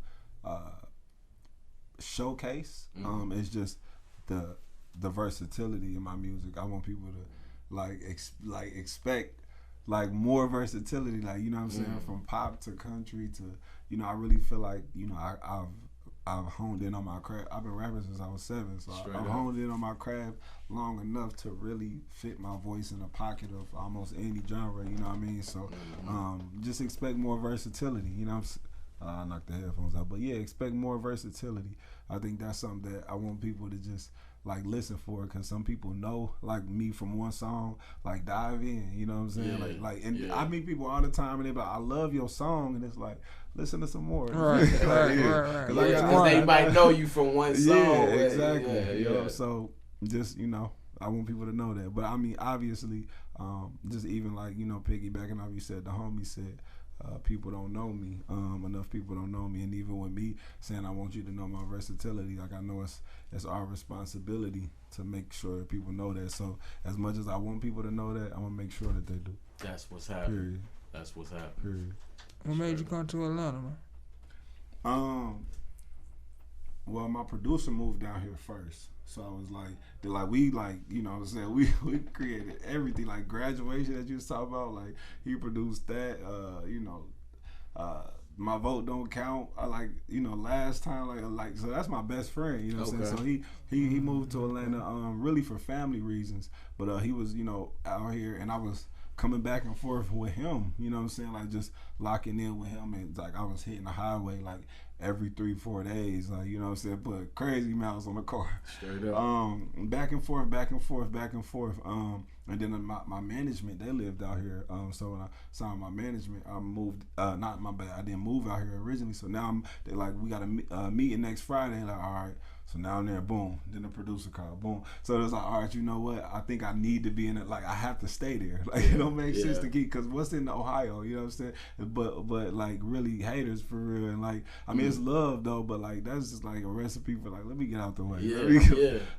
showcase, it's just the versatility in my music. I want people to like expect like more versatility, like, you know what I'm saying, from pop to country to, you know, I really feel like, you know, I've honed in on my craft. I've been rapping since I was 7, so I've honed in on my craft long enough to really fit my voice in a pocket of almost any genre, you know what I mean? So just expect more versatility, you know what I'm saying? I knocked the headphones out, but yeah, expect more versatility. I think that's something that I want people to just like listen for, because some people know like me from one song, like dive in, you know what I'm saying? And I meet people all the time and they be like, I love your song, and it's like, listen to some more. Right. Because they might know you from one song. Yeah, exactly. You know, so just, you know, I want people to know that. But I mean, obviously, just even like, you know, piggybacking off you said, the homie said, people don't know me. Enough people don't know me, and even with me saying I want you to know my versatility, like I know it's our responsibility to make sure that people know that. So as much as I want people to know that, I'm gonna make sure that they do. That's what's happening. Period. That's what's happening. Period. What made you come to Atlanta, man? Well, my producer moved down here first, so I was we you know what I'm saying, we created everything, like Graduation that you was talking about, like he produced that, you know, My Vote Don't Count, I like, you know, Last Time, like so that's my best friend, you know what I'm saying, so he moved to Atlanta really for family reasons, but he was, you know, out here, and I was coming back and forth with him, you know what I'm saying, like just locking in with him, and like I was hitting the highway like every 3-4 days, like, you know what I'm saying, put crazy miles on the car. Straight up. Back and forth, and then my management, they lived out here, so when I signed my management, I moved, not my bad, I didn't move out here originally, so now they like, we got a meeting next Friday, like, all right. So now I'm there, boom. Then the producer called, boom. So it's like, all right, you know what? I think I need to be in it. Like, I have to stay there. Like, it don't make sense to keep, because what's in Ohio, you know what I'm saying? But like, really haters for real. And like, I mean, it's love though, but like, that's just like a recipe for like, let me get out the way.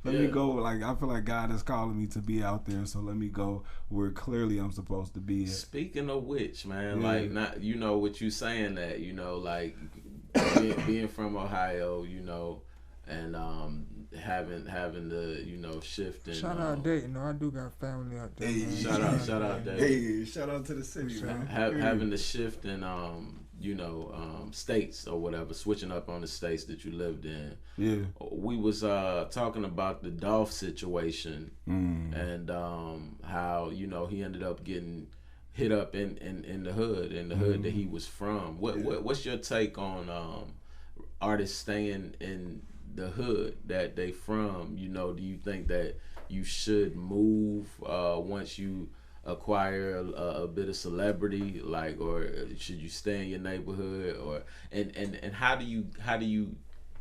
Let me go. Like, I feel like God is calling me to be out there. So let me go where clearly I'm supposed to be at. Speaking of which, man, like, not, you know, what you saying that, you know, like being from Ohio, you know, and having the, you know, shift in shout out Dayton, I do got family out there. Hey, shout out Dayton. Hey, shout out to the city, man. Having the shift in you know, states or whatever, switching up on the states that you lived in. Yeah. We was talking about the Dolph situation and how, you know, he ended up getting hit up in the hood, that he was from. What's your take on artists staying in the hood that they from? You know, do you think that you should move once you acquire a bit of celebrity, like, or should you stay in your neighborhood, or and how do you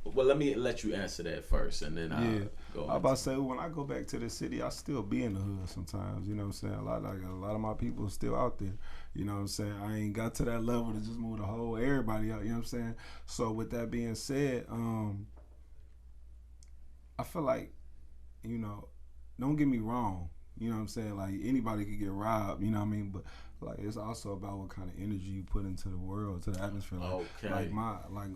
well, let me let you answer that first, and then I'll go on. I about to say, when I go back to the city, I still be in the hood sometimes, you know what I'm saying? A lot of my people are still out there, you know what I'm saying? I ain't got to that level to just move everybody out, you know what I'm saying? So with that being said, I feel like, you know, don't get me wrong, you know what I'm saying? Like, anybody could get robbed, you know what I mean? But like, it's also about what kind of energy you put into the world, to the atmosphere. Like,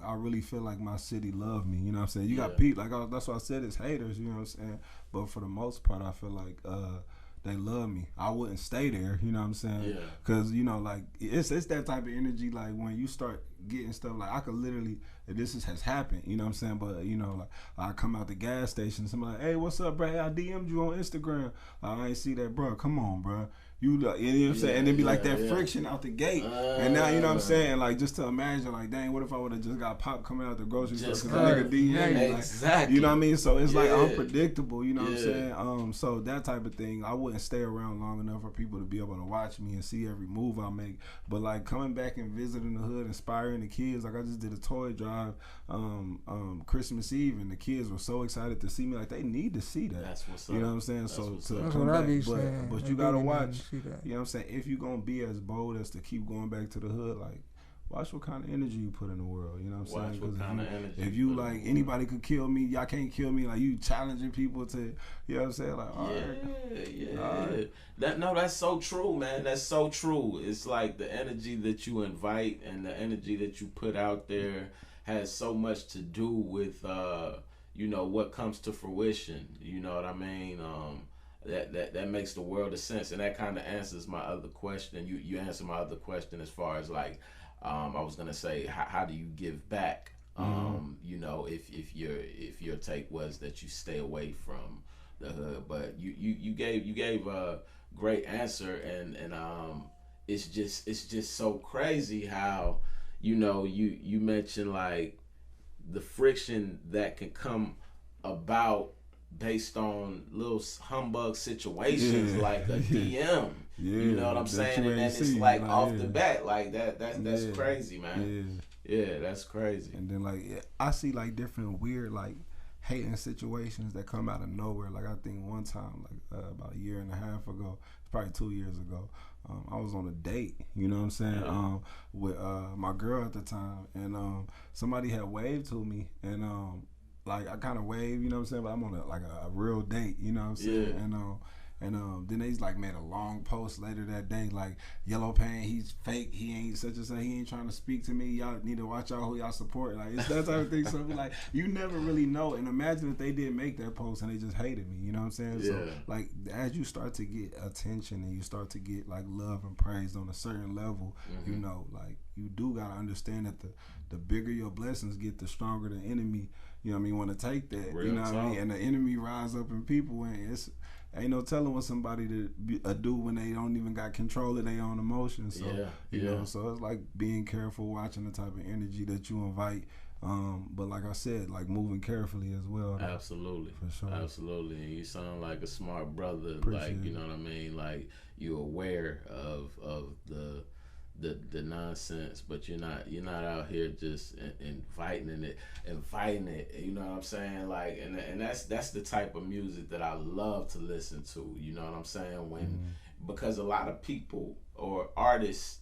I really feel like my city love me, you know what I'm saying? You got people, like, that's why I said it's haters, you know what I'm saying? But for the most part, I feel like they love me. I wouldn't stay there, you know what I'm saying? Yeah. Because, you know, like, it's that type of energy, like, when you start getting stuff, like, I could literally, has happened, you know what I'm saying? But, you know, like, I come out the gas station, somebody like, hey, what's up, bro? Hey, I DM'd you on Instagram. I ain't see that, bro. Come on, bro. You know what I'm saying? And then be like that friction out the gate. And now, you know what I'm saying? Like, just to imagine, like, dang, what if I would have just got pop coming out the grocery store? Because that nigga DM. Exactly. You know what I mean? So it's like unpredictable, you know what I'm saying? So that type of thing, I wouldn't stay around long enough for people to be able to watch me and see every move I make. But like, coming back and visiting the hood, inspiring the kids, like I just did a toy drive Christmas Eve, and the kids were so excited to see me. Like, they need to see that. That's what's up. You know what I'm saying? That's so to that's come what back, I be saying. but you gotta watch. You know what I'm saying? If you're gonna be as bold as to keep going back to the hood, like, watch what kind of energy you put in the world. You know what I'm saying? Watch what kind of energy. If you like, anybody could kill me, y'all can't kill me. Like, you challenging people to, you know what I'm saying? Like, all right. That's so true, man. That's so true. It's like the energy that you invite and the energy that you put out there has so much to do with you know, what comes to fruition. You know what I mean? that makes the world of sense, and that kind of answers my other question. You answer my other question as far as like, I was gonna say, how do you give back? You know, if your take was that you stay away from the hood, but you gave a great answer, and it's just so crazy how, you know, you mentioned like the friction that can come about based on little humbug situations, like a DM. You know what I'm saying? And then it's like off the bat, like that's crazy, man. Yeah, that's crazy. And then like I see like different weird like hating situations that come out of nowhere. Like I think one time, like about a year and a half ago, probably 2 years ago, I was on a date, you know what I'm saying, with my girl at the time, and somebody had waved to me, and like I kind of waved, you know what I'm saying, but I'm on a real date, you know what I'm saying, and then they like made a long post later that day, like, Yellow Pain, he's fake, he ain't such and such, he ain't trying to speak to me, y'all need to watch out who y'all support, like it's that type of thing. So like you never really know, and imagine if they didn't make that post and they just hated me, you know what I'm saying? So like as you start to get attention and you start to get like love and praise on a certain level, you know, like you do gotta understand that the bigger your blessings get, the stronger the enemy, you know what I mean, want to take that. Real, you know what I mean? And the enemy rise up in people, and it's ain't no telling what somebody to do when they don't even got control of their own emotions. So you know, so it's like being careful, watching the type of energy that you invite. But like I said, like moving carefully as well. Though. Absolutely, for sure. Absolutely. And you sound like a smart brother. Appreciate like, you know what I mean? Like you're aware of the nonsense, but you're not out here just inviting it. You know what I'm saying? Like, and that's the type of music that I love to listen to. You know what I'm saying? Because a lot of people or artists,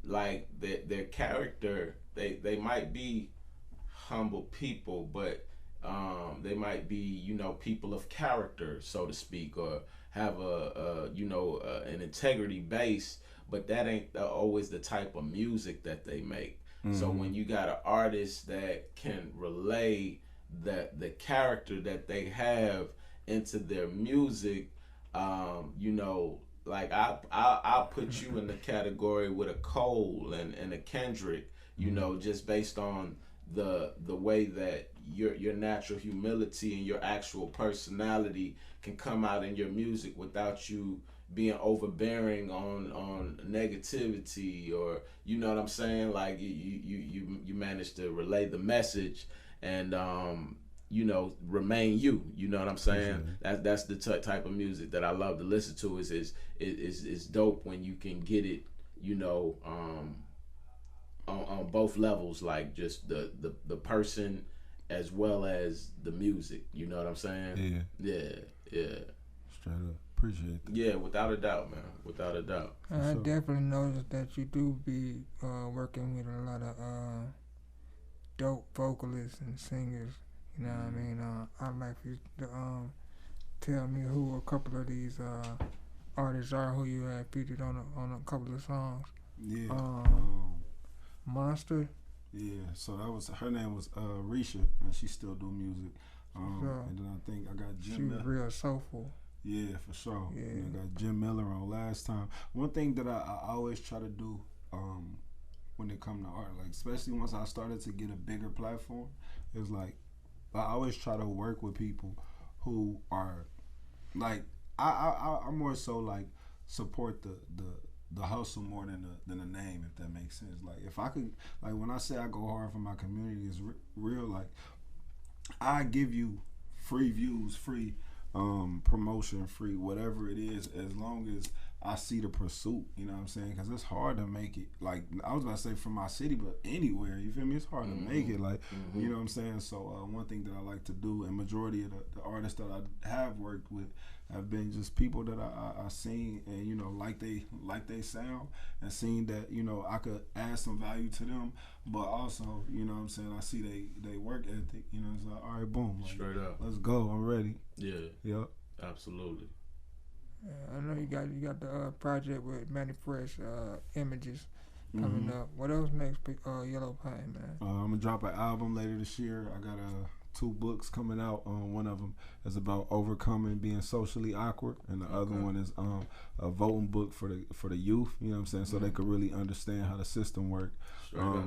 like their character, they might be humble people, but they might be, you know, people of character, so to speak, or have an integrity base. But that ain't always the type of music that they make. So when you got an artist that can relay the character that they have into their music, you know, like I'll put you in the category with a Cole and a Kendrick, you know, just based on the way that your natural humility and your actual personality can come out in your music without you being overbearing on negativity, or you know what I'm saying, like you manage to relay the message and you know, remain you know what I'm saying. That's the type of music that I love to listen to. Is dope when you can get it, you know, on both levels, like just the person as well as the music, you know what I'm saying. Yeah straight up. Appreciate that. Yeah, without a doubt, man. Without a doubt. I definitely noticed that you do be working with a lot of dope vocalists and singers. You know what I mean? I'd like for you to tell me who a couple of these artists are who you have featured on a couple of songs. Yeah. Monster. Yeah. So that was her name was Risha, and she still do music. And then I think I got Jim. She was real soulful. Yeah, for sure. Yeah. I got Jim Miller on last time. One thing that I always try to do when it comes to art, like especially once I started to get a bigger platform, is like I always try to work with people who are like I more so like support the hustle more than the name, if that makes sense. Like if I could, like when I say I go hard for my community, it's real. Like I give you free views, free promotion, free whatever it is, as long as I see the pursuit, you know what I'm saying? Because it's hard to make it, like I was about to say from my city, but anywhere, you feel me? It's hard to make it, like, you know what I'm saying? So one thing that I like to do, and majority of the artists that I have worked with have been just people that I seen and, you know, like they sound, and seen that, you know, I could add some value to them, but also, you know what I'm saying, I see they work ethic, you know, it's like, all right, boom, like, straight up, let's go, I'm ready. Yeah. Yep. Absolutely. I know you got the project with Manny Fresh, Images coming up. What else next, Yellow Pain, man? I'm gonna drop an album later this year. I got two books coming out. One of them is about overcoming being socially awkward, and the other one is a voting book for the youth. You know what I'm saying? So they could really understand how the system works.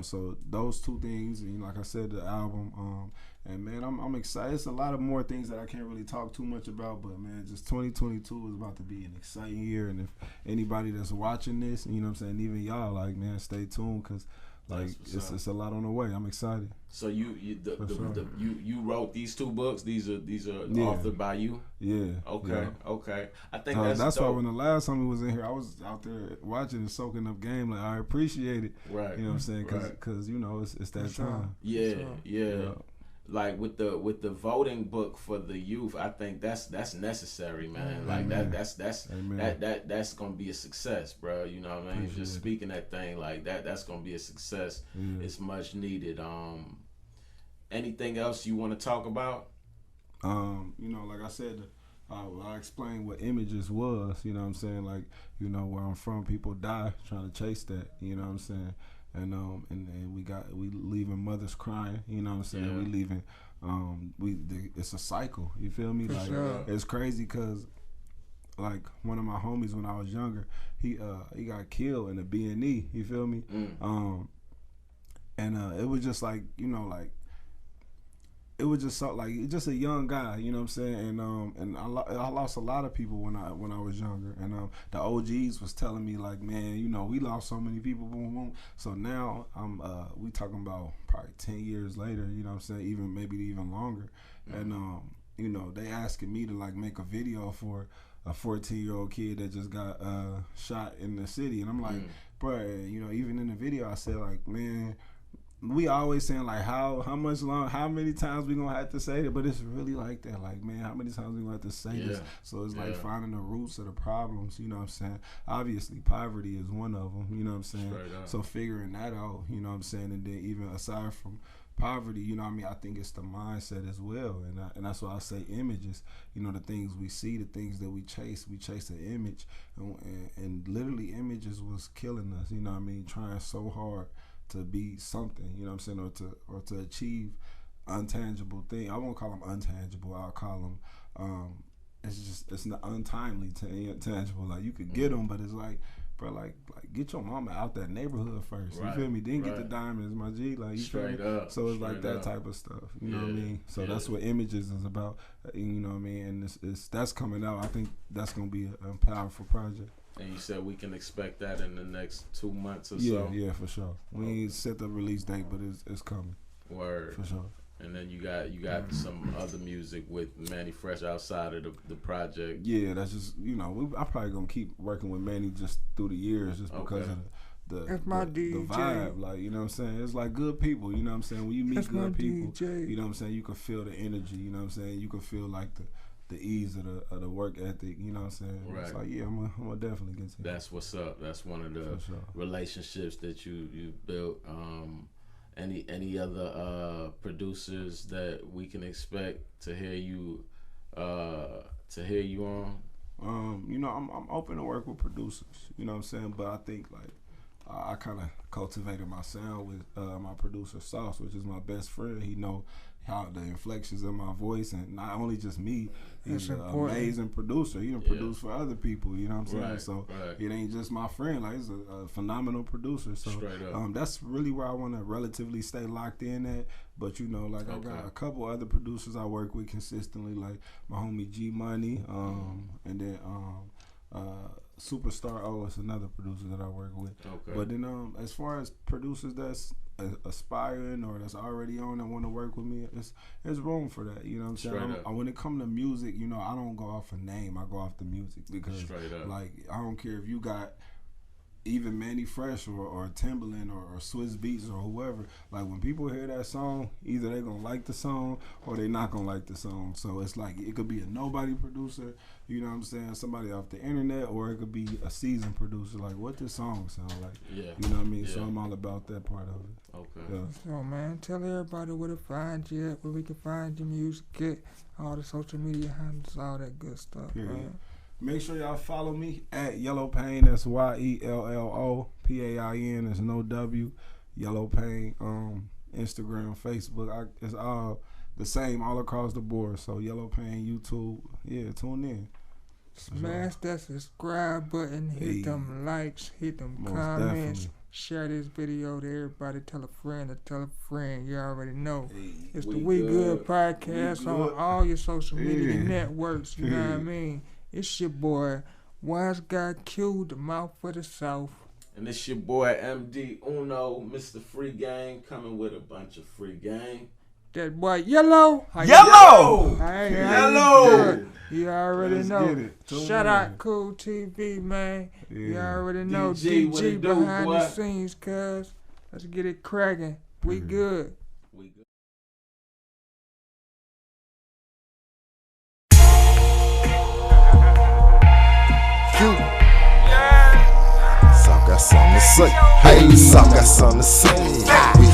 So those two things, and like I said, the album. And man, I'm excited. It's a lot of more things that I can't really talk too much about, but man, just 2022 is about to be an exciting year. And if anybody that's watching this, you know what I'm saying, even y'all, like, man, stay tuned, because like it's a lot on the way. I'm excited. So you wrote these two books. These are authored by you. Yeah. Okay. I think that's dope. why when the last time we was in here, I was out there watching and soaking up game. Like, I appreciate it. Right. You know what I'm saying? Because you know it's that time. Yeah. Like with the voting book for the youth, I think that's necessary, man. Like that's gonna be a success, bro. You know what I mean? Just speaking that thing like that's gonna be a success. It's much needed. Anything else you want to talk about? You know, like I said, I explained what images was. You know what I'm saying? Like, you know, where I'm from, people die trying to chase that. You know what I'm saying? And we leaving mothers crying, you know what I'm saying? Yeah. We leaving, it's a cycle. You feel me? Like, it's crazy because, like, one of my homies when I was younger, he got killed in a B&E. You feel me? It was just like, you know, like, it was just so, like, just a young guy, you know what I'm saying? And I lost a lot of people when I was younger. And the OGs was telling me, like, man, you know, we lost so many people, boom, boom. So now we talking about probably 10 years later, you know what I'm saying? Maybe even longer. And you know, they asking me to, like, make a video for a 14-year-old kid that just got shot in the city. And I'm like, bro, you know, even in the video I said, like, man, we always saying, like, how many times we gonna have to say it, but it's really like that. Like, man, how many times we gonna have to say this? So it's like finding the roots of the problems, you know what I'm saying? Obviously poverty is one of them, you know what I'm saying? So figuring that out, you know what I'm saying? And then even aside from poverty, you know what I mean, I think it's the mindset as well. And that's why I say images, you know, the things we see, the things that we chase an image, and literally images was killing us, you know what I mean, trying so hard to be something, you know what I'm saying, or to achieve untangible thing. I won't call them untangible. I'll call them it's not untimely tangible. Like, you could get them, but it's like, bro, like get your mama out that neighborhood first. You feel me? Then get the diamonds, my G. Like, you straight feel me? up. So it's like that type of stuff. You know what I mean? So that's what images is about. You know what I mean? And that's coming out. I think that's gonna be a powerful project. And you said we can expect that in the next 2 months or so? Yeah, for sure. We ain't set the release date, but it's coming. Word. For sure. And then you got some other music with Manny Fresh outside of the project. Yeah, that's just, you know, I probably gonna keep working with Manny just through the years, just because of the vibe. Like, you know what I'm saying? It's like good people, you know what I'm saying? When you meet good people, you know what I'm saying, you can feel the energy, you know what I'm saying? You can feel like the ease of the work ethic, you know what I'm saying? Right. It's like, yeah, I'm gonna definitely get to that. That's what's up. That's one of the relationships that you built. Any other producers that we can expect to hear you on? You know, I'm open to work with producers, you know what I'm saying? But I think, like, I kind of cultivated my sound with my producer Sauce, which is my best friend. He know how the inflections of my voice, and not only just me, he's an amazing producer. He done produced for other people, you know what I'm saying? So it ain't just my friend, like, he's a phenomenal producer. So that's really where I want to relatively stay locked in at. But, you know, like, I got a couple other producers I work with consistently, like my homie G Money, and then Superstar O is another producer that I work with. But then as far as producers that's aspiring or that's already on and want to work with me, there's room for that, you know what I'm saying? When it comes to music, you know, I don't go off a name, I go off the music, because like, I don't care if you got even Manny Fresh or Timbaland or Swiss Beats or whoever. Like, when people hear that song, either they gonna like the song or they not gonna like the song. So it's like, it could be a nobody producer, you know what I'm saying, somebody off the internet, or it could be a seasoned producer. Like, what this song sound like? Yeah. You know what I mean? Yeah. So I'm all about that part of it. Okay. Yeah. So, man, tell everybody where to find you at, where we can find your music at, all the social media handles, all that good stuff, man. Make sure y'all follow me at Yellow Pain. That's YELLOPAIN. There's no W. Yellow Pain. Instagram, Facebook. It's all the same all across the board. So Yellow Pain, YouTube, yeah, tune in. Smash that subscribe button, hit them likes, hit them Most comments, definitely. share this video to everybody, tell a friend to tell a friend. You already know. It's the We We Good Good. podcast We on Good. all your social media Yeah. networks. You know what I mean? It's your boy, Wise Guy Q, the mouth for the South. And it's your boy MD Uno, Mr. Free Game, coming with a bunch of free game. That boy Yellow. How you Yellow! Hey, Yellow! You already Let's know. get it. Tune Shout in. out Cool TV, man. You Yeah. already know. DG, what DG it do, behind the boy? scenes, cuz. Let's get it cracking. We good. We good. Some got something to say. Hey, some got something to say. We